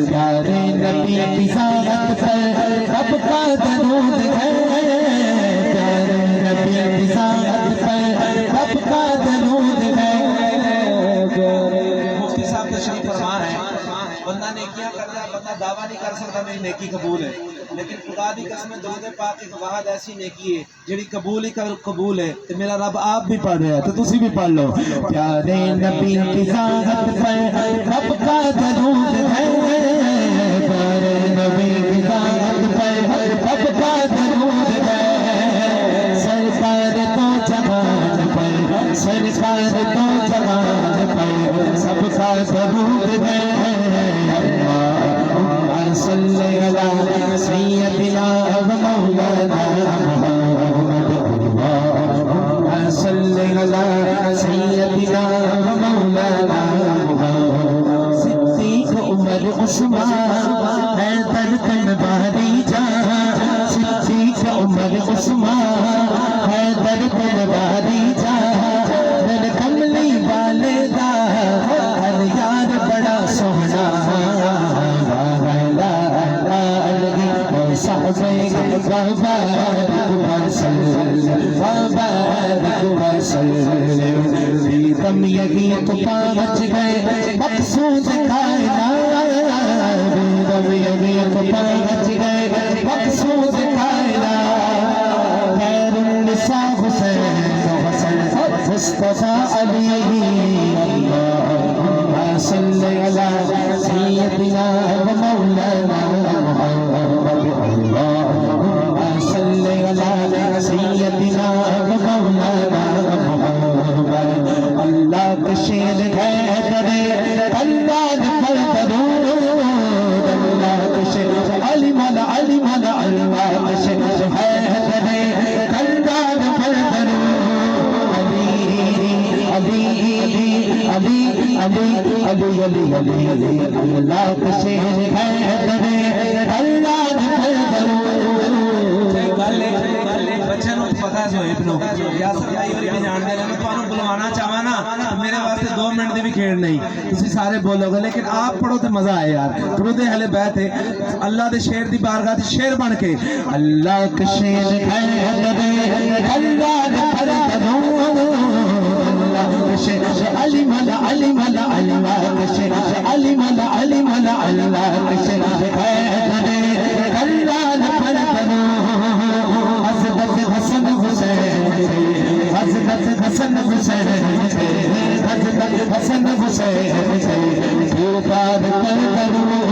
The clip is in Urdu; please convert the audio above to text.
پیارے نبی کی ذات پر رب کا درود ہے، پیارے نبی کی ذات پر رب کا درود ہے۔ مفتی صاحب تشریف فرما ہے، بندہ نیکیاں کرتا ہے، بندہ دعویٰ نہیں کر سکتا میری نیکی قبول ہے، لیکن خدا دی قسم درود پاک ایک واحد ایسی نیکی ہے جڑی قبول ہی قبول ہے، تو میرا رب آپ بھی پڑھ رہا ہے تو تسی بھی پڑھ لو۔ پیارے نبی کی ذات پر رب کا درود ہے، پیارے نبی کی ذات پر رب کا درود ہے۔ سرکار تو جہان پر، سرکار تو جہان پر سب کا درود ہے۔ اللہم صلی علی سیدنا و مولانا محمد، اللہم صلی علی سیدنا و مولانا محمد۔ صدیق عمر عثمان حیدر تنواری جہاں، صدیق عمر عثمان حیدر تنواری جہاں، در کملی والے دا ہر یار بڑا سونا، دم یگی تو پہنچ گئے مقصود کائنات، دم یگی تو پہنچ گئے مقصود کائنات۔ خیر النساء حسین مصطفیٰ علی، اللہم صلی علی سیدنا و مولانا محمد، اللہم صلی علی سیدنا و مولانا محمد۔ اللہ کے شیر ہے درے اللہ پر درود، اللہ کے شیر علی مولا علی مولا، اللہ کے شیر ہے درے اللہ پر درود، علی علی علی علی علی علی علی علی، اللہ کے شیر ہے درے اللہ پر درود۔ بچے نو پتا جو ابنو ریاست آئی اور بھی جان دے، میں تمہیں بلوانا چاہواں نا میرے واسطے 2 منٹ دی بھی کھیڑ نہیں، تسی سارے بولو گے لیکن آپ پڑھو تے مزہ آئے یار۔ درود اہل بیت ہے، اللہ دے شیر دی بارگاہ تے شیر بن کے اللہ کے شیر ہے اللہ پر درود، اللہ کے شیر علی مولا علی مولا، اللہ کے شیر علی مولا علی مولا، اللہ کے شیر ہے اللہ پر درود۔ حضرت حسن حسین، حضرت حسن حسین، حضرت حسن حسین، پار کر درود۔